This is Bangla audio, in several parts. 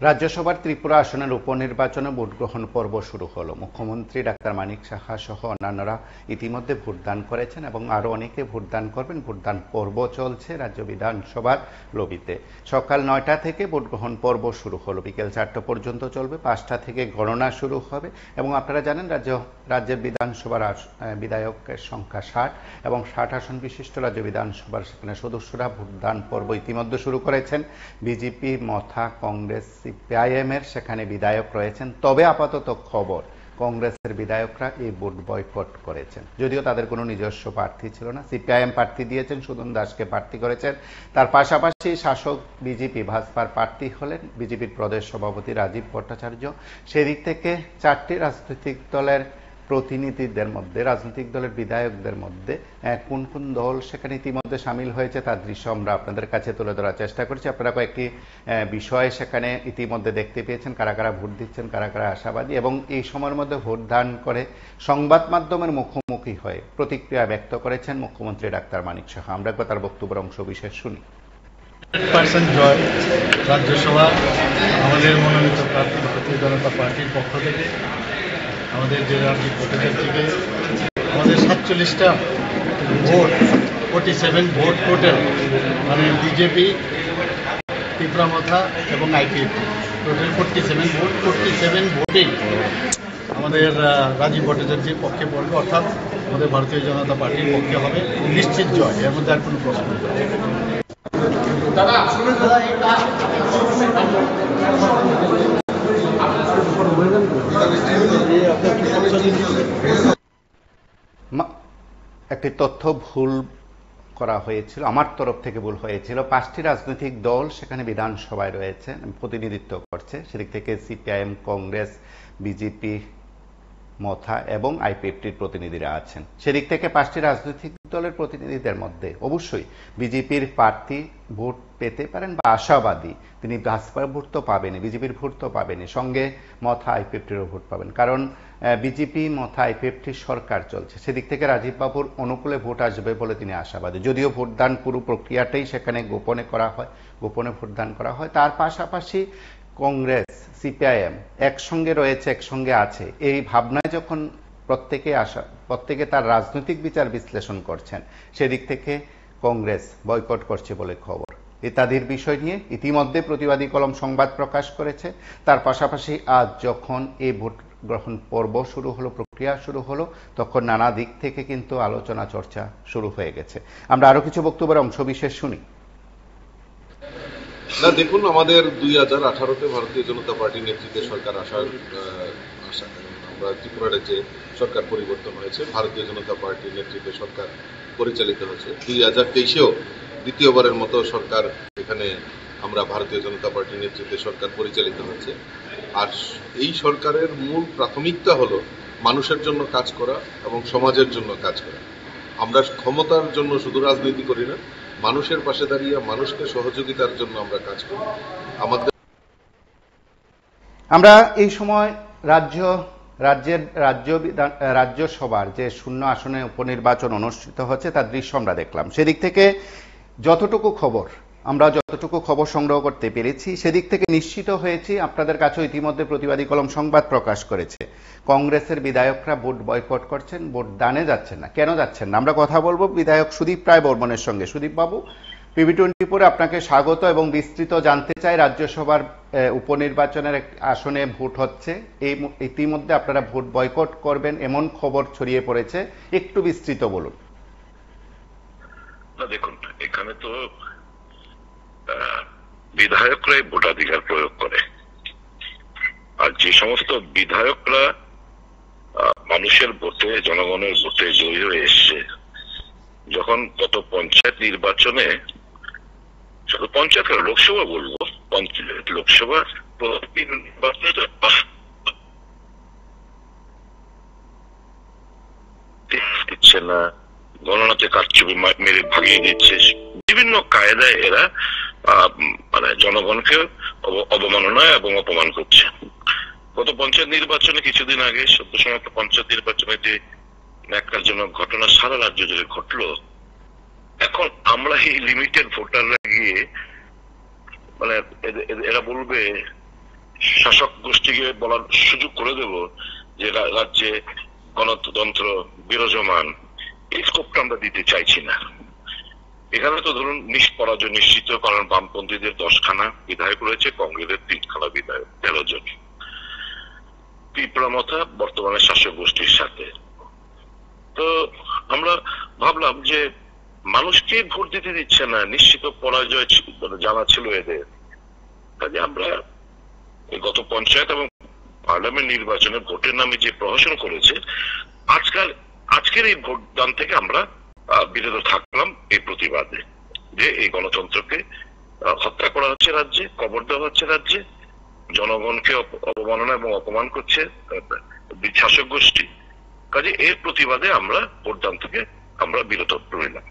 রাজ্যসভার ত্রিপুরা আসনের উপনির্বাচনে ভোট গ্রহণ পর্ব শুরু হলো। মুখ্যমন্ত্রী ডাক্তার মানিক সাহা সহ অন্যান্যরা ইতিমধ্যে ভোটদান করেছেন এবং আরও অনেকে ভোটদান করবেন। ভোটদান পর্ব চলছে রাজ্য বিধানসভার লবিতে। সকাল 9টা থেকে ভোট গ্রহণ পর্ব শুরু হলো, বিকেল 4টা পর্যন্ত চলবে। 5টা থেকে গণনা শুরু হবে এবং আপনারা জানেন রাজ্যের বিধানসভার বিধায়কের সংখ্যা 60 এবং 60 আসন বিশিষ্ট রাজ্য বিধানসভার সেখানে সদস্যরা ভোটদান পর্ব ইতিমধ্যে শুরু করেছেন। বিজেপি, মথা, কংগ্রেস, সিপিআইএম এর সেখানে বিধায়ক রয়েছেন। তবে আপাতত খবর, কংগ্রেসের বিধায়করা এই ভোট বয়কট করেছেন, যদিও তাদের কোনো নিজস্ব প্রার্থী ছিল না। সিপিআইএম প্রার্থী দিয়েছেন, সুদন দাসকে প্রার্থী করেছেন। তার পাশাপাশি শাসক বিজেপি ভাজপার প্রার্থী হলেন বিজেপির প্রদেশ সভাপতি রাজীব ভট্টাচার্য। সেদিক থেকে 4টি রাজনৈতিক দলের প্রতিনিধিদের মধ্যে, রাজনৈতিক দলের বিধায়কদের মধ্যে কোন কোন দল সেখানে ইতিমধ্যে সামিল হয়েছে তার দৃশ্য আমরা আপনাদের কাছে তুলে ধরার চেষ্টা করছি। আপনারা কয়েকটি বিষয় সেখানে ইতিমধ্যে দেখতে পেয়েছেন, কারা কারা ভোট দিচ্ছেন, কারা কারা আশাবাদী, এবং এই সময়ের মধ্যে ভোট দান করে সংবাদ মাধ্যমের মুখোমুখি হয়ে প্রতিক্রিয়া ব্যক্ত করেছেন মুখ্যমন্ত্রী ডাক্তার মানিক সাহা। আমরা একবার তার বক্তব্যের অংশ বিশেষ শুনি। জয় রাজ্যসভা আমাদের মনোনীত প্রার্থী ভারতীয় জনতা পার্টির পক্ষ থেকে, আমাদের যে রাজ্য ভোটারদেরকে আমাদের 47টা ভোট, 47 ভোট টোটাল, মানে বিজেপি, ত্রিপুরা মথা এবং আইপিএফটি টোটাল 47 ভোট। 47 ভোটেই আমাদের রাজীব ভট্টাচার্যের পক্ষে পড়বে, অর্থাৎ আমাদের ভারতীয় জনতা পার্টির পক্ষে হবে নিশ্চিত জয়, এর মধ্যে আর কোনো প্রশ্ন নেই। একটি তথ্য ভুল করা হয়েছিল, আমার তরফ থেকে ভুল হয়েছিল। 5টি রাজনৈতিক দল সেখানে বিধানসভায় রয়েছে, প্রতিনিধিত্ব করছে। সেদিক থেকে সিপিআইএম, কংগ্রেস, বিজেপি, মথা এবং আইপিএফটির প্রতিনিধিরা আছেন। সেদিক থেকে 5টি রাজনৈতিক দলের প্রতিনিধিদের মধ্যে অবশ্যই বিজেপির প্রার্থী ভোট পেতে পারেন বা আশাবাদী, তিনি ভাজপার ভোট তো পাবেনই, বিজেপির ভোট তো পাবেনই, সঙ্গে মথা আইপিএফটিরও ভোট পাবেন, কারণ বিজেপি, মথা, আইপিএফটির সরকার চলছে। সেদিক থেকে রাজীব বাবুর অনুকূলে ভোট আসবে বলে তিনি আশাবাদী। যদিও ভোটদান পুরো প্রক্রিয়াটাই সেখানে গোপনে করা হয়, গোপনে ভোটদান করা হয়। তার পাশাপাশি কংগ্রেস, সিপিআইএম একসঙ্গে রয়েছে, একসঙ্গে আছে, এই ভাবনায় যখন প্রত্যেকে তার রাজনৈতিক বিচার বিশ্লেষণ করছেন, সেদিক থেকে কংগ্রেস বয়কট করছে বলে খবর। ইত্যাদির বিষয় নিয়ে ইতিমধ্যে প্রতিবাদী কলম সংবাদ প্রকাশ করেছে। তার পাশাপাশি আজ যখন এই ভোট গ্রহণ পর্ব শুরু হলো, প্রক্রিয়া শুরু হলো, তখন নানা দিক থেকে কিন্তু আলোচনা চর্চা শুরু হয়ে গেছে। আমরা আরো কিছু বক্তব্যের অংশ বিশেষ শুনি। না, দেখুন, আমাদের 2018-তে ভারতীয় জনতা পার্টি নেতৃত্বে সরকার আসার আমরা ত্রিপুরা রাজ্যে সরকার পরিবর্তন হয়েছে, ভারতীয় জনতা পার্টির নেতৃত্বে সরকার পরিচালিত হয়েছে। 2023-এও দ্বিতীয়বারের মতো সরকার এখানে আমরা ভারতীয় জনতা পার্টির নেতৃত্বে সরকার পরিচালিত হয়েছে। আর এই সরকারের মূল প্রাথমিকতা হলো মানুষের জন্য কাজ করা এবং সমাজের জন্য কাজ করা। আমরা ক্ষমতার জন্য শুধু রাজনীতি করি না, মানুষের পাশে দাঁড়িয়ে মানুষকে সহযোগিতার জন্য আমরা কাজ করি। আমরা এই সময় রাজ্যসভার যে 0 আসনে উপনির্বাচন অনুষ্ঠিত হচ্ছে তার দৃশ্য আমরা দেখলাম। সেদিক থেকে যতটুকু খবর সংগ্রহ করতে পেরেছি, সেদিক থেকে নিশ্চিত হয়েছি, আপনাদের কাছে ইতিমধ্যে প্রতিবাদী কলম সংবাদ প্রকাশ করেছে, কংগ্রেসের বিধায়করা ভোট বয়কট করছেন, ভোট দানে যাচ্ছেন না। কেন যাচ্ছেন না আমরা কথা বলবো বিধায়ক সুদীপ রায় বর্মনের সঙ্গে। সুদীপ বাবু, PB24 আপনাকে স্বাগত এবং বিস্তৃত জানতে চাই। রাজ্যসভার উপনির্বাচনের আসনে ভোট হচ্ছে, ইতিমধ্যে আপনারা ভোট বয়কট করবেন এমন খবর ছড়িয়ে পড়েছে, একটু বিস্তৃত বলুন। দেখুন, এখানে তো বিধায়করাই ভোটাধিকার প্রয়োগ করে, আর যে সমস্ত বিধায়করা মানুষের ভোটে, জনগণের ভোটে জয়ী হয়ে এসছে, যখন গত পঞ্চায়েত নির্বাচনে, শুধু পঞ্চায়েত লোকসভা বলবো, লোকসভা নির্বাচনে দিচ্ছে না, গণনাতে কারচুপি মেরে ভাগিয়ে দিচ্ছে, বিভিন্ন কায়দায় এরা মানে জনগণকে অবমাননা এবং অপমান করছে। গত পঞ্চায়েত নির্বাচনে কিছুদিন আগে, সদ্য সমাপ্ত পঞ্চায়েত নির্বাচনে যে ন্যাক্কারজনক ঘটনা সারা রাজ্য জুড়ে ঘটলো, এখন আমরা এই লিমিটেড ভোটাররা গিয়ে মানে এরা বলবে শাসক গোষ্ঠীকে বলার সুযোগ করে দেব যে রাজ্যে গণতন্ত্র বিরাজমান, এই স্কোপটা আমরা দিতে চাইছি না। এখানে তো ধরুন পরাজয় নিশ্চিত, কারণ বামপন্থীদের 10খানা বিধায়ক রয়েছে, কংগ্রেসের 3খানা বিধায়ক, 13 জন পিঁপড়ামথা বর্তমানে শাসক গোষ্ঠীর সাথে। তো আমরা ভাবলাম যে মানুষকে ভোট দিতে দিচ্ছে না, নিশ্চিত পরাজয় জানা ছিল এদের, কাজে আমরা গত পঞ্চায়েত এবং পার্লামেন্ট নির্বাচনে ভোটের নামে যে প্রহসন করেছে, আজকের এই ভোটদান থেকে আমরা বিরত থাকলাম এই প্রতিবাদে যে এই গণতন্ত্রকে হত্যা করা হচ্ছে রাজ্যে, কবর দেওয়া হচ্ছে রাজ্যে, জনগণকে অবমাননা এবং অপমান করছে শাসক গোষ্ঠী। কাজে এর প্রতিবাদে আমরা ভোটদান থেকে আমরা বিরত রইলাম।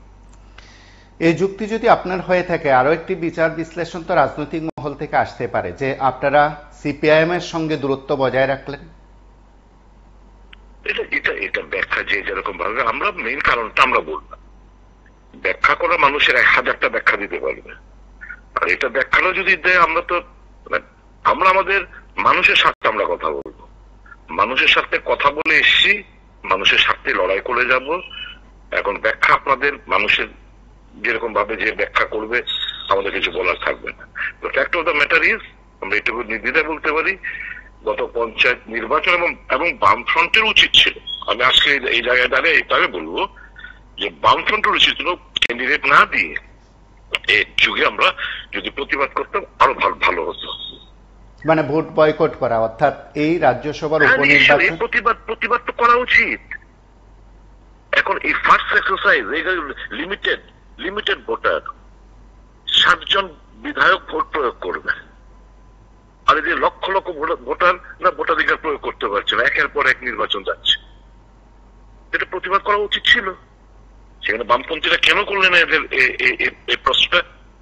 এই যুক্তি যদি আপনার হয়ে থাকে, আরো একটি বিচার বিশ্লেষণ তো রাজনৈতিক মহল থেকে আসতে পারে যে আপনারা সিপিআইএম এর সঙ্গে দূরত্ব বজায় রাখলেন। এটা ব্যাখ্যা যে যেরকম ভাবে আমরা মেইন কারণটা আমরা বললাম, ব্যাখ্যা করা মানুষের 1000টা ব্যাখ্যা দিতে পারবে, আর এটা ব্যাখ্যাটা যদি দেয় আমরা আমাদের মানুষের স্বার্থে আমরা কথা বলবো, মানুষের স্বার্থে কথা বলে এসছি, মানুষের স্বার্থে লড়াই করে যাব। এখন ব্যাখ্যা আপনাদের মানুষের যেরকম ভাবে যে ব্যাখ্যা করবে আমাদের কিছু বলার থাকবে না। তো fact of the matter is, আমরা এটুকু নির্দ্বিধায় বলতে পারি, গত পঞ্চায়েত নির্বাচন এবং বামফ্রন্টের উচিত ছিল, আমি আজকে এই জায়গায় দাঁড়িয়ে এইভাবে বলবো যে বামফ্রন্টের উচিত ছিল ক্যান্ডিডেট না দিয়ে এই যুগে আমরা যদি প্রতিবাদ করতাম আরো ভালো হতো। মানে ভোট বয়কট করা, অর্থাৎ এই রাজ্যসভার উপনির্বাচন প্রতিবাদ তো করা উচিত। এখন এই ফার্স্ট এক্সারসাইজ, লিমিটেড ভোটার, 7 জন বিধায়ক ভোট প্রয়োগ করবে, আর এই যে লক্ষ লক্ষ ভোটার না ভোটাধিকার প্রয়োগ করতে পারছে না, একের পর এক নির্বাচন যাচ্ছে, এটা প্রতিবাদ করা উচিত ছিল। সেখানে বামপন্থীরা কেন করলেন এদের এই প্রশ্নটা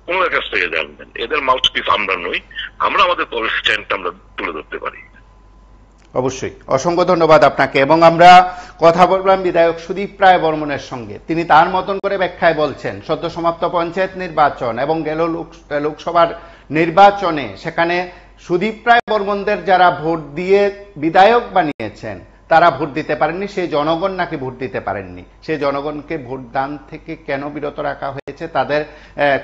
কোন কাছ থেকে জানবেন? এদের মাউথপিস আমরা নই, আমরা আমাদের পলিসি স্ট্যান্ডটা আমরা তুলে ধরতে পারি। অবশ্যই, অসংখ্য ধন্যবাদ আপনাকে। এবং আমরা কথা বললাম বিধায়ক সুদীপ রায় বর্মনের সঙ্গে, তিনি তার মতন করে ব্যাখ্যায় বলছেন সদ্য সমাপ্ত পঞ্চায়েত নির্বাচন এবং গেল লোকসভার নির্বাচনে সেখানে সুদীপ রায় বর্মনদের যারা ভোট দিয়ে বিধায়ক বানিয়েছেন তারা ভোট দিতে পারেননি, সেই জনগণ নাকি ভোট দিতে পারেননি, সেই জনগণকে ভোটদান থেকে কেন বিরত রাখা হয়েছে, তাদের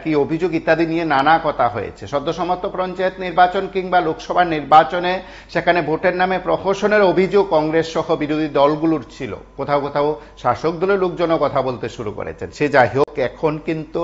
কি অভিযোগ ইত্যাদি নিয়ে নানা কথা হয়েছে। সদ্য সমাপ্ত পঞ্চায়েত নির্বাচন কিংবা লোকসভা নির্বাচনে সেখানে ভোটের নামে প্রহসনের অভিযোগ কংগ্রেস সহ বিরোধী দলগুলোর ছিল, কোথাও কোথাও শাসক দলের লোকজনও কথা বলতে শুরু করেছেন। সে যাই হোক, এখন কিন্তু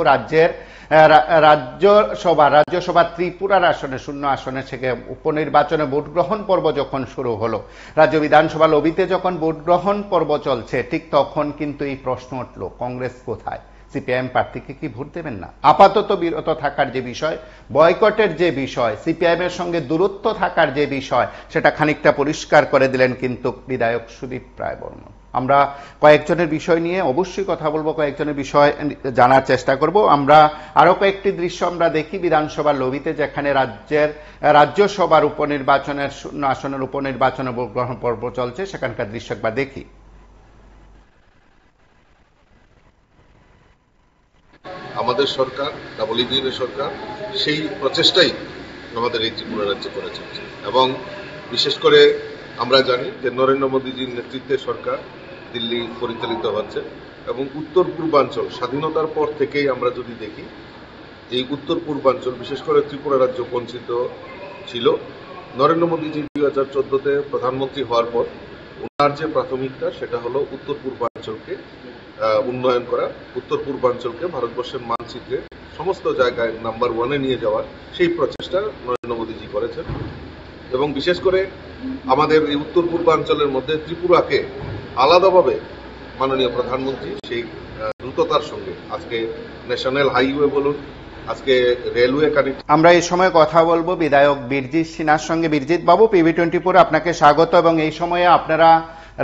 রাজ্যসভা ত্রিপুরার আসনে 0 আসনে থেকে উপনির্বাচনে ভোট গ্রহণ পর্ব যখন শুরু হলো, রাজ্য বিধানসভা লবিতে যখন ভোট গ্রহণ পর্ব চলছে, ঠিক তখন কিন্তু এই প্রশ্ন উঠল, কংগ্রেস কোথায়? সিপিআইএম প্রার্থীকে কি ভোট দেবেন না? আপাতত বিরত থাকার যে বিষয়, বয়কটের যে বিষয়, সিপিআইএম এর সঙ্গে দূরত্ব থাকার যে বিষয়, সেটা খানিকটা পরিষ্কার করে দিলেন কিন্তু বিধায়ক সুদীপ রায় বর্মন। আমরা কয়েকজনের বিষয় নিয়ে অবশ্যই কথা বলবো, কয়েকজনের বিষয় জানার চেষ্টা করব। আমরা আরো কয়েকটি দৃশ্য আমরা দেখি বিধানসভার লবিতে, যেখানে রাজ্যসভার উপনির্বাচনের 0 আসনের উপনির্বাচনে ভোট গ্রহণ পর্ব চলছে, সেখানকার দৃশ্য একবার দেখি। আমাদের সরকার, ডাবল ইঞ্জিনের সরকার, সেই প্রচেষ্টাই আমাদের এই ত্রিপুরা রাজ্যে করে চলছে। এবং বিশেষ করে আমরা জানি যে নরেন্দ্র মোদীজির নেতৃত্বে সরকার দিল্লি পরিচালিত হচ্ছে, এবং উত্তর পূর্বাঞ্চল স্বাধীনতার পর থেকেই আমরা যদি দেখি, এই উত্তর পূর্বাঞ্চল বিশেষ করে ত্রিপুরা রাজ্য বঞ্চিত ছিল। নরেন্দ্র মোদীজি 2014-তে প্রধানমন্ত্রী হওয়ার পর ওনার যে প্রাথমিকতা, সেটা হলো উত্তর পূর্বাঞ্চলকে উন্নয়ন করা, উত্তর পূর্বাঞ্চলকে ভারতবর্ষের মানচিত্রে সমস্ত জায়গায় নাম্বার 1-এ নিয়ে যাওয়ার সেই প্রচেষ্টা নরেন্দ্র মোদীজি করেছেন। এবং বিশেষ করে আমাদের এই উত্তর পূর্বাঞ্চলের মধ্যে ত্রিপুরাকে আলাদাভাবে মাননীয় প্রধানমন্ত্রী সেই দ্রুততার সঙ্গে আজকে ন্যাশনাল হাইওয়ে বলুন, আজকে রেলওয়ে কানেক্ট। আমরা এই সময় কথা বলবো বিধায়ক বীরজিৎ সিনহার সঙ্গে। বীরজিৎ বাবু, PV24 আপনাকে স্বাগত। এবং এই সময়ে আপনারা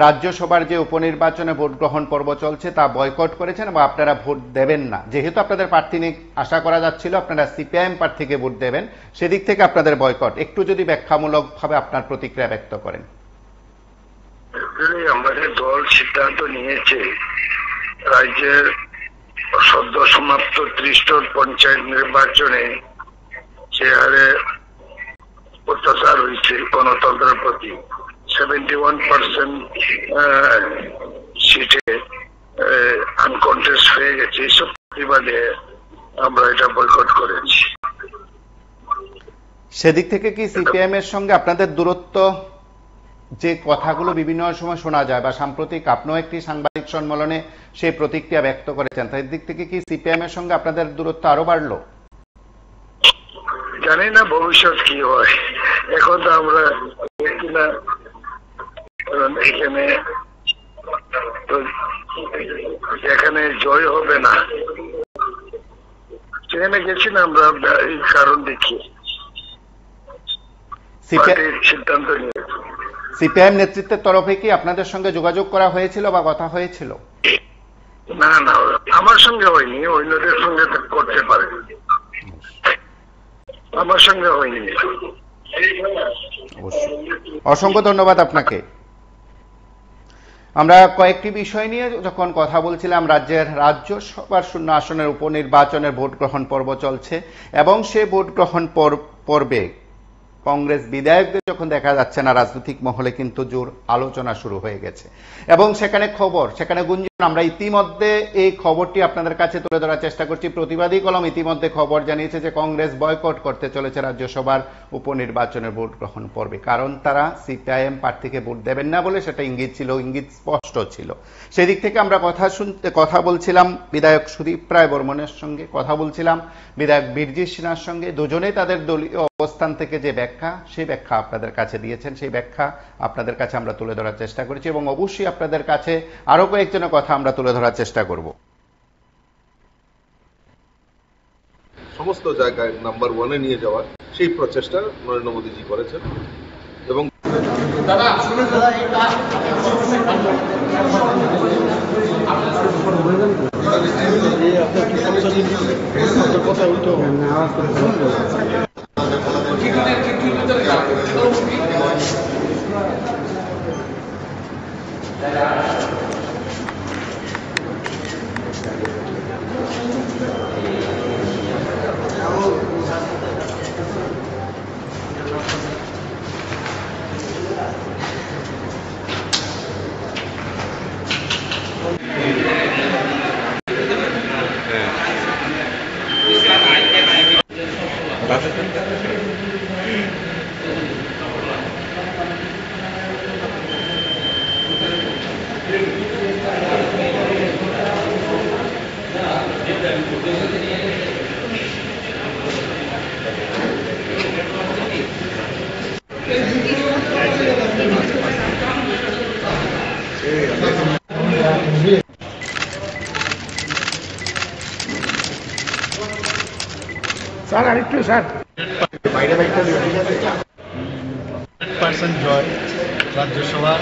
রাজ্যসভার যে উপনির্বাচনে ভোট গ্রহণ পর্ব চলছে তা বয়কট করেছেন এবং আপনারা ভোট দেবেন না, যেহেতু আপনাদের প্রার্থী নিয়ে আশা করা যাচ্ছিল আপনারা সিপিআইএম প্রার্থীকে ভোট দেবেন, সেদিক থেকে আপনাদের বয়কট, একটু যদি ব্যাখ্যামূলক ভাবে আপনার প্রতিক্রিয়া ব্যক্ত করেন। আমাদের দল সিদ্ধান্ত নিয়েছে রাজ্যের সদ্য সমাপ্ত 30 পঞ্চায়েত নির্বাচনে যে হারে অত্যাচার হয়েছে গণতন্ত্রের প্রতি, 71% সিটে আনকন্টেস্ট হয়ে গেছে, এইসব প্রতিবাদে আমরা এটা বয়কট করেছি। সেদিক থেকে কি সিপিআইএম এর সঙ্গে আপনাদের দূরত্ব, যে কথাগুলো বিভিন্ন সময় শোনা যায় বা সাম্প্রতিক আপনিও একটি সাংবাদিক সম্মেলনে সেই প্রতিক্রিয়া ব্যক্ত করেছেন, তাই দিক থেকে কি সিপিআইএম এর সঙ্গে আপনাদের দূরত্ব আরো বাড়লো? জানি না ভবিষ্যৎ কি হয়, এখন তো আমরা দেখি না। এখানে যেখানে জয় হবে না সেখানে গেছি না আমরা, এই কারণ দেখি সিদ্ধান্ত নিয়েছি। সিপিআইএম নেতৃত্বের তরফে কি আপনাদের সঙ্গে যোগাযোগ করা হয়েছিল বা কথা হয়েছিল? না না, আমার সঙ্গে হয়নি, অন্যদের সঙ্গে করতে পারে, আমার সঙ্গে হয়নি। অসংখ্য ধন্যবাদ আপনাকে। আমরা কয়েকটি বিষয় নিয়ে যখন কথা বলছিলাম, রাজ্যসভার 0 আসনের উপনির্বাচনের ভোট গ্রহণ পর্ব চলছে এবং সে ভোট গ্রহণ পর্বে কংগ্রেস বিধায়কদের যখন দেখা যাচ্ছে না রাজনৈতিক মহলে, কিন্তু জোর আলোচনা শুরু হয়ে গেছে এবং সেখানে গুঞ্জন। আমরা ইতিমধ্যে এই খবরটি আপনাদের কাছে তুলে ধরার চেষ্টা করছি। প্রতিবাদী কলম ইতিমধ্যে খবর জানিয়েছে যে কংগ্রেস বয়কট করতে চলেছে রাজ্যসভার উপনির্বাচনের ভোট গ্রহণ পর্বে, কারণ তারা সিপিআইএম প্রার্থীকে ভোট দেবেন না বলে সেটা ইঙ্গিত স্পষ্ট ছিল। সেদিক থেকে আমরা কথা বলছিলাম বিধায়ক সুদীপ রায় বর্মনের সঙ্গে, কথা বলছিলাম বিধায়ক বীরজিৎ সিনহার সঙ্গে। দুজনেই তাদের দলীয় অবস্থান থেকে যে সেই ব্যাখ্যা আপনাদের কাছে দিয়েছেন, সেই ব্যাখ্যা আপনাদের কাছে আমরা তুলে ধরার চেষ্টা করেছি এবং অবশ্যই আপনাদের কাছে আরো কয়েকজনের কথা আমরা তুলে ধরার চেষ্টা করব। সমস্ত জায়গায় নাম্বার 1-এ নিয়ে যাওয়ার সেই প্রচেষ্টা নরেন্দ্র মোদীজি করেছেন এবং স্যার আরেকটু স্যার বাইরে জয় রাজ্যসভা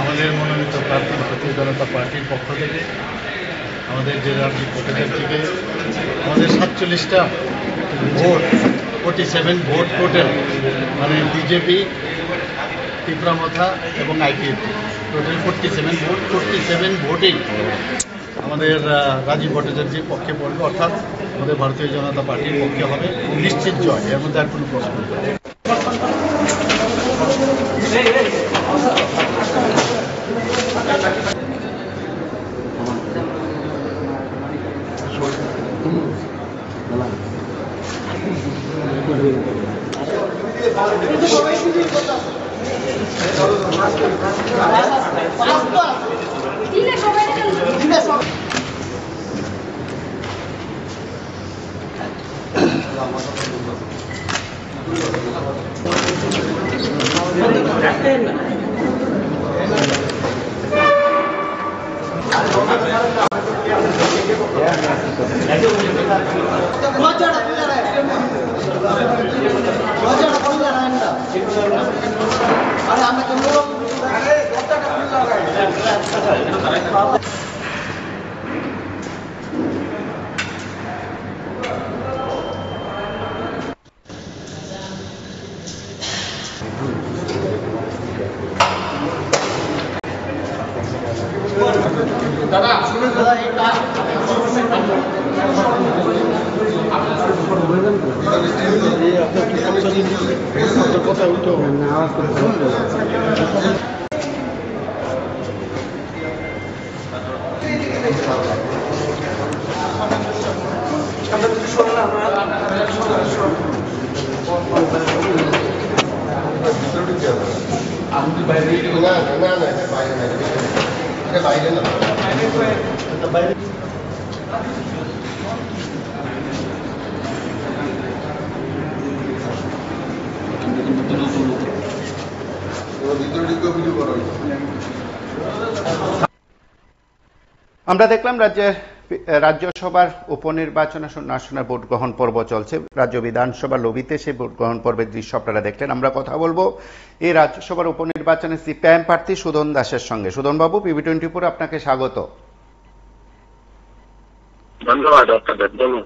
আমাদের মনোনীত প্রার্থী ভারতীয় জনতা পার্টির পক্ষ থেকে, আমাদের জেলা ভোটারদের থেকে আমাদের 47টা ভোট, 47 ভোট টোটাল, মানে বিজেপি, তীব্রামথা এবং আইপিএফটি টোটাল 47 ভোটেই আমাদের রাজীব ভট্টাচার্যের পক্ষে পড়বে, অর্থাৎ আমাদের ভারতীয় জনতা পার্টির পক্ষে হবে নিশ্চিত জয়, এর মধ্যে আর কোনো প্রশ্ন নেই। আমরা দেখলাম রাজ্যসভার উপনির্বাচন আসনে ভোট গ্রহণ পর্ব চলছে। রাজ্য বিধানসভার লবিতে সেই ভোট গ্রহণ পর্বের দৃশ্য আপনারা দেখলেন। আমরা কথা বলবো এই রাজ্যসভার উপনির্বাচনে সিপিআইএম প্রার্থী সুদন দাসের সঙ্গে। সুদন বাবু, PB24 আপনাকে স্বাগত। ধন্যবাদ আপনাদের। বলুন।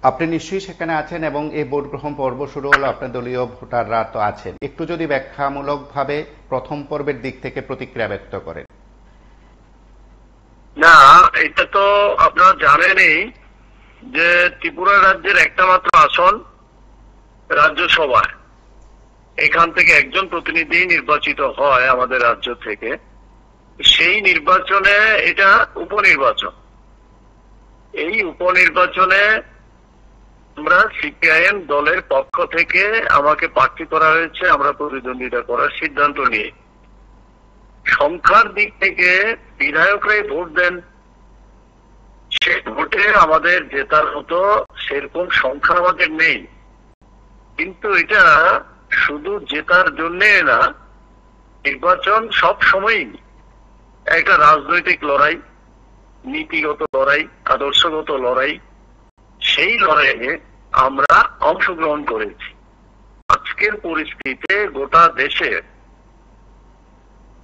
আপনি নিশ্চয়ই সেখানে আছেন এবং এই ভোট গ্রহণ পর্ব শুরু হলো, আপনার দলীয় ভোটাররা তো আছেন। একটু যদি ব্যাখ্যামূলকভাবে প্রথম পর্বের দিক থেকে প্রতিক্রিয়া ব্যক্ত করেন। না, এটা তো আপনারা জানেনই যে ত্রিপুরা রাজ্যের একটা মাত্র আসন রাজ্যসভায়, এখান থেকে একজন প্রতিনিধি নির্বাচিত হয় আমাদের রাজ্য থেকে। সেই নির্বাচনে এটা উপনির্বাচন। এই উপনির্বাচনে আমরা সিপিআইএম দলের পক্ষ থেকে আমাকে প্রার্থী করা হয়েছে, আমরা প্রতিদ্বন্দ্বিতা করার সিদ্ধান্ত নিয়ে। সংখ্যার দিক থেকে বিধায়করাই ভোট দেন, সে ভোটে আমাদের জেতার মতো সেরকম সংখ্যা আমাদের নেই। কিন্তু এটা শুধু জেতার জন্য না, নির্বাচন সব সময়ই একটা রাজনৈতিক লড়াই, নীতিগত লড়াই, আদর্শগত লড়াই। সেই লড়াইয়ে আমরা অংশগ্রহণ করেছি। আজকের পরিস্থিতিতে গোটা দেশে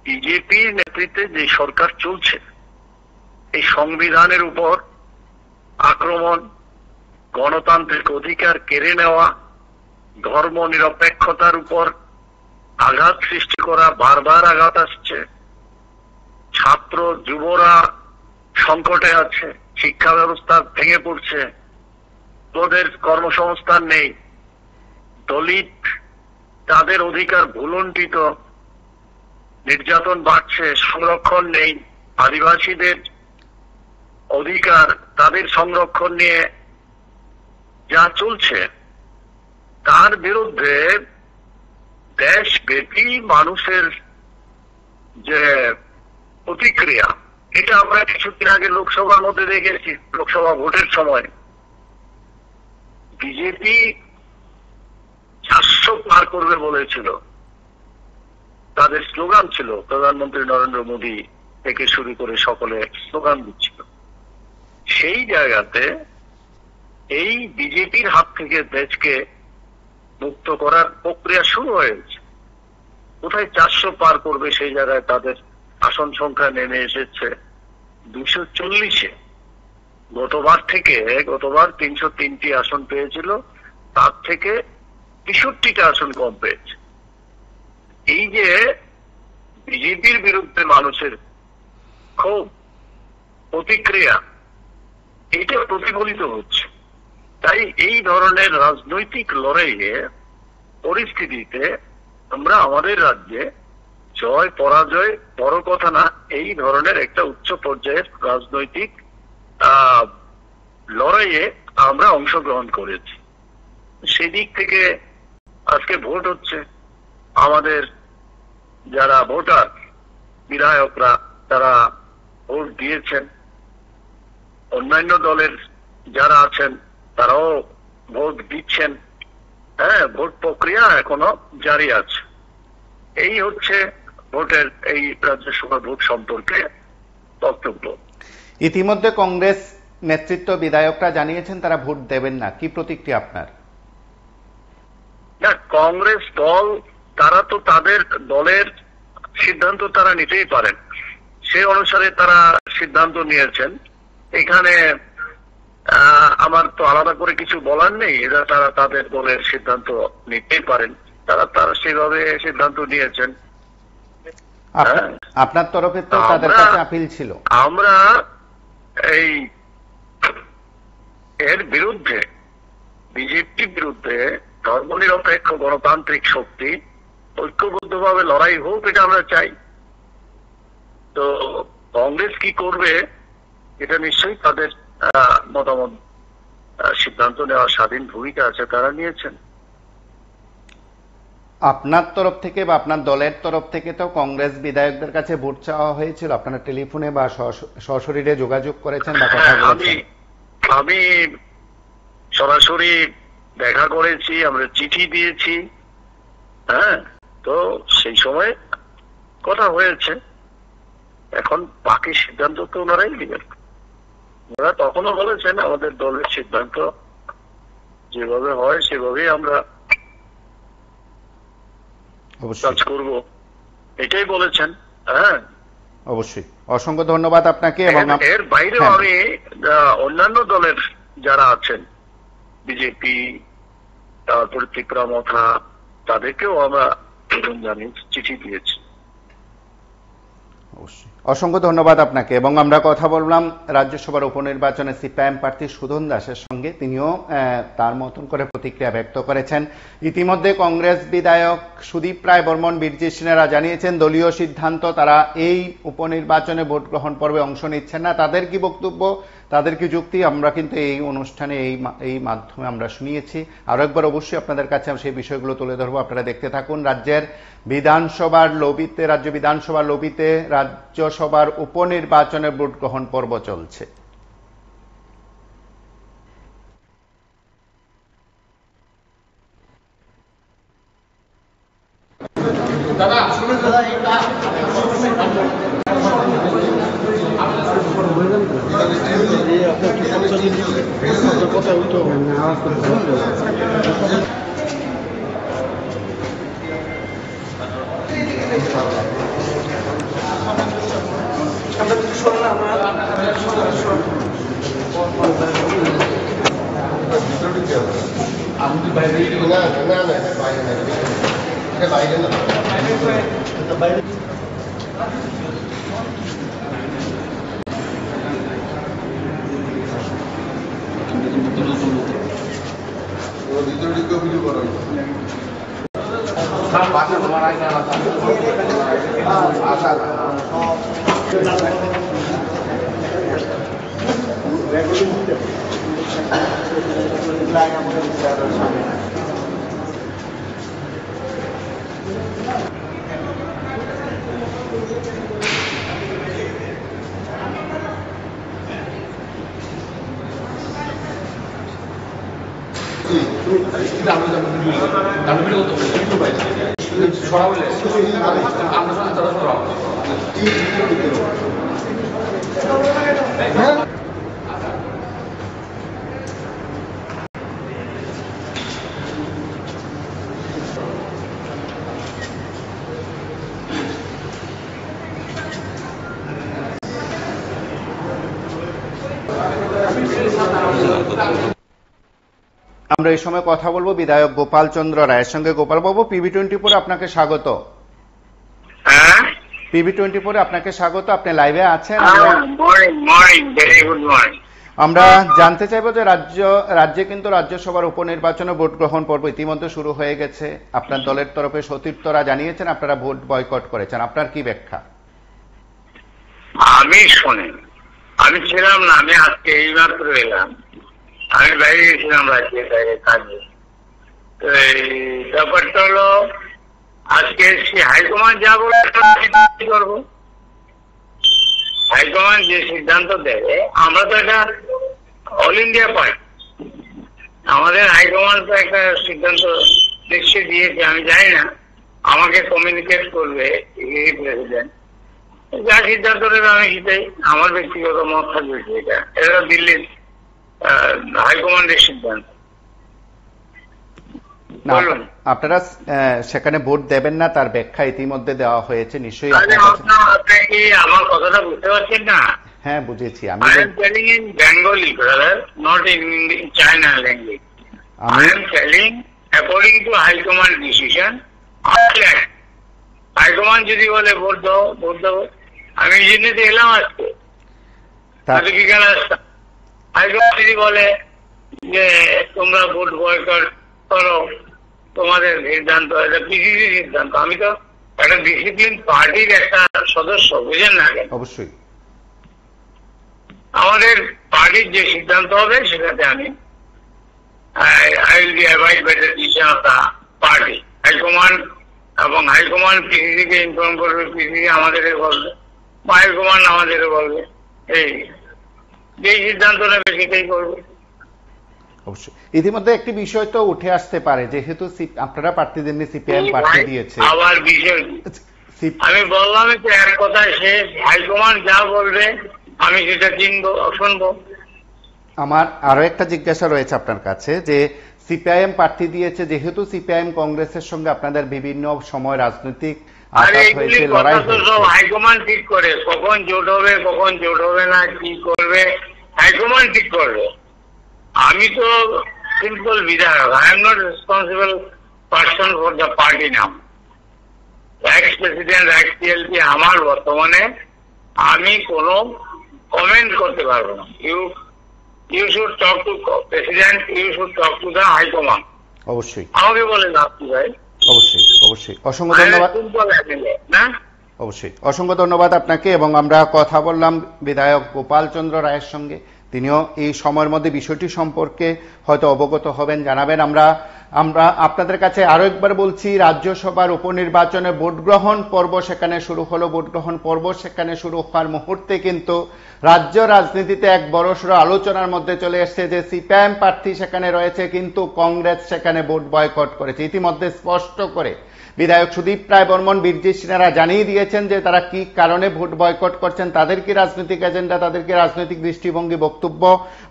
বিজেপির নেতৃত্বে যে সরকার চলছে, এই সংবিধানের উপর আক্রমণ, গণতান্ত্রিক অধিকার কেড়ে নেওয়া, ধর্ম নিরপেক্ষতার উপর আঘাত সৃষ্টি করা, বারবার আঘাত আসছে। ছাত্র যুবরা সংকটে আছে, শিক্ষা ব্যবস্থা ভেঙে পড়ছে, ওদের কর্মসংস্থান নেই, দলিত তাদের অধিকার ভুলুণ্ঠিত, নির্যাতন বাড়ছে, সংরক্ষণ নেই, আদিবাসীদের অধিকার তাদের সংরক্ষণ নিয়ে যা চলছে, তার বিরুদ্ধে দেশব্যাপী মানুষের যে প্রতিক্রিয়া, এটা আমরা কিছুদিন আগে লোকসভার মধ্যে দেখেছি। লোকসভা ভোটের সময় বিজেপি 400 পার করবে বলেছিল, তাদের স্লোগান ছিল, প্রধানমন্ত্রী নরেন্দ্র মোদী থেকে শুরু করে সকলে স্লোগান দিচ্ছিল। সেই জায়গাতে এই বিজেপির হাত থেকে দেশকে মুক্ত করার প্রক্রিয়া শুরু হয়েছে। কোথায় 400 পার করবে, সেই জায়গায় তাদের আসন সংখ্যা নেমে এসেছে 240-এ। গতবার 303টি আসন পেয়েছিল, তার থেকে 63টা আসন কম পেয়েছে। এই যে বিজেপির বিরুদ্ধে মানুষের ক্ষোভ, প্রতিক্রিয়া, এটা প্রতিফলিত হচ্ছে। তাই এই ধরনের রাজনৈতিক লড়াইয়ে পরিস্থিতিতে আমরা আমাদের রাজ্যে জয় পরাজয় বড় কথা না, এই ধরনের একটা উচ্চ পর্যায়ের রাজনৈতিক লড়াইয়ে আমরা অংশগ্রহণ করেছি। সেদিক থেকে আজকে ভোট হচ্ছে। আমাদের যারা ভোটার, বিধায়করা, তারা ভোট দিয়েছেন। অন্যান্য দলের যারা আছেন তারাও ভোট দিচ্ছেন। ভোট প্রক্রিয়া এখনো জারি আছে। এই হচ্ছে ভোটের, এই রাজ্যসভা ভোট সম্পর্কে বক্তব্য। ইতিমধ্যে কংগ্রেস নেতৃত্ব, বিধায়করা জানিয়েছেন তারা ভোট দেবেন না। কি প্রতিক্রিয়া আপনার? না, কংগ্রেস দল, তারা তো তাদের দলের সিদ্ধান্ত তারা নিতেই পারেন, সে অনুসারে তারা সিদ্ধান্ত নিয়েছেন। এখানে আমার তো আলাদা করে কিছু বলার নেই। এরা তারা তাদের দলের সিদ্ধান্ত নিতেই পারেন, তারা সেভাবে সিদ্ধান্ত নিয়েছেন। আপনার তরফে তো তাদের কাছে আপিল ছিল। আমরা এই এর বিরুদ্ধে, বিজেপির বিরুদ্ধে ধর্মনিরপেক্ষ গণতান্ত্রিক শক্তি, ঐক্যবদ্ধভাবে লড়াই হোক, এটা আমরা চাই। তো কংগ্রেস কি করবে এটা নিশ্চয়ই তাদের মতামত, সিদ্ধান্ত নেওয়ার স্বাধীন ভূমিকা আছে, তারা নিয়েছেন। আপনার তরফ থেকে বা আপনার দলের তরফ থেকে তো কংগ্রেস বিধায়কদের কাছে ভোট চাওয়া হয়েছিল, আপনারা টেলিফোনে বা সশরীরে যোগাযোগ করেছেন বা কথা বলেছেন? আমি সরাসরি দেখা করেছি, আমরা চিঠি দিয়েছি। হ্যাঁ, তো সেই সময় কথা হয়েছে। এখন বাকি সিদ্ধান্ত তো ওনারাই দিবেন। ওনারা তখনও বলেছেন আমাদের দলের সিদ্ধান্ত যেভাবে হয় সেভাবেই আমরা কাজ করব, এটাই বলেছেন। হ্যাঁ, অবশ্যই। অসংখ্য ধন্যবাদ আপনাকে। এবং এর বাইরেও আমি অন্যান্য দলের যারা আছেন, বিজেপি, তারপরে ত্রিপুরা মথা, তাদেরকেও আমরা চিঠি দিয়েছি। অবশ্যই, অসংখ্য ধন্যবাদ আপনাকে। এবং আমরা কথা বললাম রাজ্যসভার উপনির্বাচনে সিপিআইএম প্রার্থী সুধন দাসের সঙ্গে। তিনিও তার মতন করে প্রতিক্রিয়া ব্যক্ত করেছেন। ইতিমধ্যে কংগ্রেস বিধায়ক সুদীপ রায় বর্মন, বীরজিৎ সিনহারা জানিয়েছেন দলীয় সিদ্ধান্ত, তারা এই উপনির্বাচনে ভোট গ্রহণ পর্বে অংশ নিচ্ছেন না। তাদের কি বক্তব্য, তাদের কি যুক্তি, আমরা কিন্তু এই অনুষ্ঠানে এই মাধ্যমে আমরা শুনিয়েছি। আরো একবার অবশ্যই আপনাদের কাছে সেই বিষয়গুলো তুলে ধরবো, আপনারা দেখতে থাকুন। রাজ্য বিধানসভার লবিতে রাজ্যসভার উপনির্বাচনের ভোট গ্রহণ পর্ব চলছে। আমরা এই সময় কথা বলবো বিধায়ক গোপাল চন্দ্র রায়ের সঙ্গে। গোপাল বাবু, PB24 আপনাকে স্বাগত। PB24 আপনাকে স্বাগত, আপনি লাইভে আছেন। আমরা জানতে চাইবো যে রাজ্যে কিন্তু রাজ্যসভার উপনির্বাচনে ভোট গ্রহণ পর্ব ইতিমধ্যে শুরু হয়ে গেছে। আপনার দলের তরফে সতীর্থরা জানিয়েছেন আপনারা ভোট বয়কট করেছেন, আপনার কি ব্যাখ্যা? আমি ছিলাম না, আমি আজকে এইমাত্র এলাম। আমি বাইরে গেছিলাম রাজ্যের বাইরে কাজে। তো এই ব্যাপারটা হলো আজকে হাইকমান্ড যা বলে করবো, হাইকমান্ড যে সিদ্ধান্ত দেবে, আমরা তো এটা অল ইন্ডিয়া পার্টি, আমাদের হাইকমান্ড তো একটা সিদ্ধান্ত নিশ্চয় দিয়েছে। আমি জানি না, আমাকে কমিউনিকেট করবে এই প্রেসিডেন্ট, যা সিদ্ধান্ত নেবে আমি সেটাই, আমার ব্যক্তিগত মত থাকবে সেটা। এটা দিল্লির হাইকমান্ডের সিদ্ধান্ত। আপনারা সেখানে ভোট দেবেন না, তার ব্যাখ্যা ইতিমধ্যে দেওয়া হয়েছে নিশ্চয়ই। আপনি কি আমার কথাটা বুঝতে পারছেন না? হ্যাঁ, বুঝেছি। আমি telling in Bengali, brother, not in China language. I am telling according to High Command decision. High Command যদি বলে ভোট দাও, ভোট দেবো। আমি এই জন্যতে এলাম আজকে, তাহলে কি কেন আসতাম? হাই কমান্ড যদি বলে যে তোমরা ভোট বয়কট করো, তোমাদের সিদ্ধান্ত, এটা পিসিসি সিদ্ধান্ত। আমি তো একটা ডিসিপ্লিন পার্টির একটা সদস্য, বুঝেন না? অবশ্যই আমাদের পার্টির যে সিদ্ধান্ত হবে সেটাতে আমি I will be abide by the decision of the party. High command এবং হাইকমান্ড পিসিসি কে ইনফর্ম করবে, পিসিসি আমাদেরকে বলবে, হাইকমান্ড আমাদেরকে বলবে, এই যে সিদ্ধান্ত নেবে সেটাই করবে। অবশ্যই ইতিমধ্যে একটি বিষয় তো উঠে আসতে পারে, যেহেতু আপনারা প্রার্থীদের নিয়ে সিপিআইএম প্রার্থী দিয়েছে। আবার বিষয় আমি বললাম যে এক কথায় শেষ, হাইকমান্ড যা বলবে আমি সেটা শুনবো। আমার আরো একটা জিজ্ঞাসা রয়েছে আপনার কাছে, যে সিপিআইএম প্রার্থী দিয়েছে, যেহেতু সিপিআইএম কংগ্রেসের সঙ্গে আপনাদের বিভিন্ন সময় রাজনৈতিক আঘাত হয়েছে, লড়াই হয়েছে, হাইকমান্ড ঠিক করে কখন জোট হবে কখন জোট হবে না, কি করবে হাইকমান্ড ঠিক করবে। আমি তো সিম্পল বিধায়ক, I am not responsible person for the party নাম। এক্স প্রেসিডেন্ট, এক্স সিএলপি আমার বর্তমানে, আমি কোনো কমেন্ট করতে পারবো না। You should talk to President, you should talk to the High Command. অবশ্যই আমাকে বলে লাভ কি ভাই? অবশ্যই অবশ্যই অসংখ্য ধন্যবাদ। অবশ্যই অসংখ্য ধন্যবাদ আপনাকে। এবং আমরা কথা বললাম বিধায়ক গোপাল চন্দ্র রায়ের সঙ্গে, তিনিও এই সময়ের মধ্যে বিষয়টি সম্পর্কে হয়তো অবগত হবেন, জানাবেন। আমরা আপনাদের কাছে আরো একবার বলছি, রাজ্যসভার উপনির্বাচনে ভোট গ্রহণ পর্ব সেখানে শুরু হলো। ভোট গ্রহণ পর্ব সেখানে শুরু হওয়ার মুহূর্তে কিন্তু রাজ্য রাজনীতিতে এক বড়সড় আলোচনার মধ্যে চলে এসেছে যে সিপিআইএম প্রার্থী সেখানে রয়েছে, কিন্তু কংগ্রেস সেখানে ভোট বয়কট করেছে। ইতিমধ্যে স্পষ্ট করে বিধায়ক সুদীপ রায় বর্মন, বীরজি সিনহারা জানিয়ে দিয়েছেন যে তারা কি কারণে ভোট বয়কট করছেন, তাদের কি রাজনৈতিক এজেন্ডা, তাদের কি রাজনৈতিক দৃষ্টিভঙ্গি, বক্তব্য,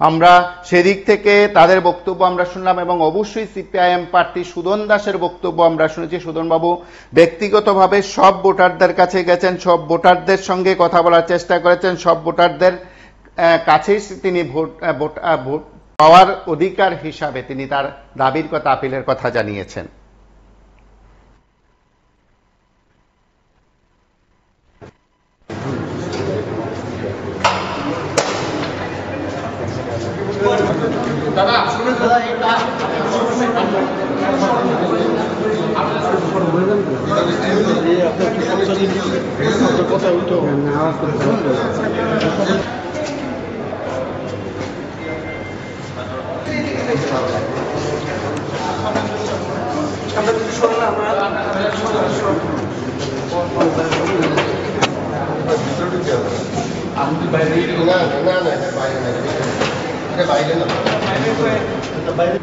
আমরা সেদিক থেকে তাদের বক্তব্য আমরা শুনলাম। এবং অবশ্যই সিপিআইএম প্রার্থী সুদন দাসের বক্তব্য আমরা শুনেছি। সুদন বাবু ব্যক্তিগতভাবে সব ভোটারদের কাছে গেছেন, সব ভোটারদের সঙ্গে কথা বলার চেষ্টা করেছেন, সব ভোটারদের কাছেই তিনি ভোট পাওয়ার অধিকার হিসাবে তিনি তার দাবির কথা, আপিলের কথা জানিয়েছেন। দাদা কথা উঠো আমি বাইরে না না না বাইরে না, এটা বাইরে না, বাইরে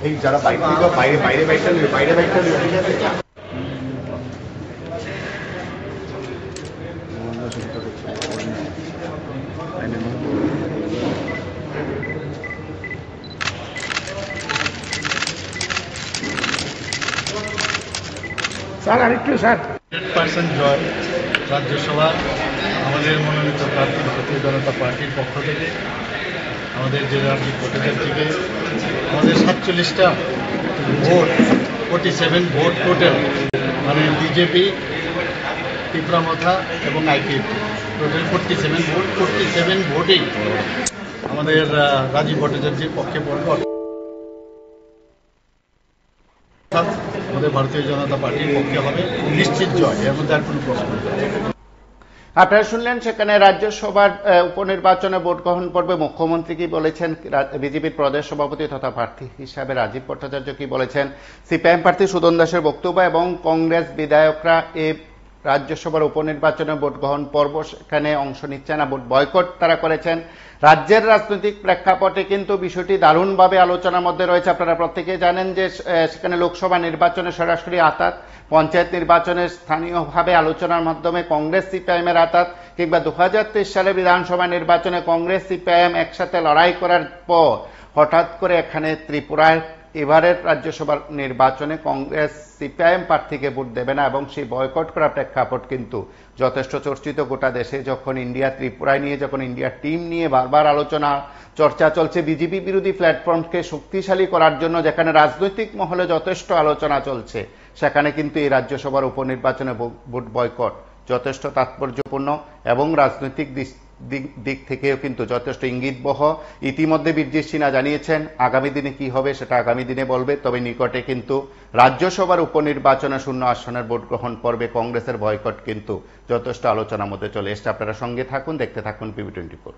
এই যারা বাইরে থেকে বাইরে বাইকটা ঠিক আছে। স্যার আরেকটু স্যার 100% জয় রাজ্যসভা আমাদের মনোনীত প্রার্থী ভারতীয় জনতা পার্টির পক্ষ থেকে, আমাদের জেলা আর্থিক ভোটারদেরকে আমাদের 47টা ভোট 47 ভোট টোটাল, মানে বিজেপি, তীব্রামথা এবং আইপিএফটি টোটাল 47 ভোট। 47 ভোটেই আমাদের রাজীব ভট্টাচার্যের পক্ষে পড়বে, আমাদের ভারতীয় জনতা পার্টির পক্ষে হবে নিশ্চিত জয়, এর মধ্যে আর কোনো প্রশ্ন নেই। আপনারা শুনলেন সেখানে রাজ্যসভার উপনির্বাচনে ভোট গ্রহণ পর্বে মুখ্যমন্ত্রী কি বলেছেন, বিজেপির প্রদেশ সভাপতি তথা প্রার্থী হিসাবে রাজীব ভট্টাচার্য কি বলেছেন, সিপিআইএম প্রার্থী সুদন দাসের বক্তব্য এবং কংগ্রেস বিধায়করা এই রাজ্যসভার উপনির্বাচনে ভোট গ্রহণ পর্ব সেখানে অংশ নিচ্ছে না, ভোট বয়কট তারা করেছেন। রাজ্যের রাজনৈতিক প্রেক্ষাপটে কিন্তু বিষয়টি দারুণভাবে আলোচনার মধ্যে রয়েছে। আপনারা প্রত্যেকে জানেন যে সেখানে লোকসভা নির্বাচনে সরাসরি আতাত, পঞ্চায়েত নির্বাচনে স্থানীয়ভাবে আলোচনার মাধ্যমে কংগ্রেস সিপিআইএম এর আতাত, কিংবা 2023 সালে বিধানসভা নির্বাচনে কংগ্রেস সিপিআইএম একসাথে লড়াই করার পর হঠাৎ করে এখানে ত্রিপুরায় এবারের রাজ্যসভার নির্বাচনে কংগ্রেস সিপিআইএম প্রার্থীকে ভোট দেবে না এবং সেই বয়কট করা প্রেক্ষাপট কিন্তু যথেষ্ট চর্চিত গোটা দেশে। যখন ইন্ডিয়া ত্রিপুরায় নিয়ে, যখন ইন্ডিয়ার টিম নিয়ে বারবার আলোচনা চর্চা চলছে বিজেপি বিরোধী প্ল্যাটফর্মকে শক্তিশালী করার জন্য, যেখানে রাজনৈতিক মহলে যথেষ্ট আলোচনা চলছে, সেখানে কিন্তু এই রাজ্যসভার উপনির্বাচনে ভোট বয়কট যথেষ্ট তাৎপর্যপূর্ণ এবং রাজনৈতিক দিক থেকেও কিন্তু যথেষ্ট ইঙ্গিতবহ। ইতিমধ্যে বীরজিৎ সিনহা জানিয়েছেন আগামী দিনে কি হবে সেটা আগামী দিনে বলবে, তবে নিকটে কিন্তু রাজ্যসভার উপনির্বাচনে 0 আসনের ভোট গ্রহণ পর্বে কংগ্রেসের বয়কট কিন্তু যথেষ্ট আলোচনার মধ্যে চলে এসছে। আপনারা সঙ্গে থাকুন, দেখতে থাকুন PB24।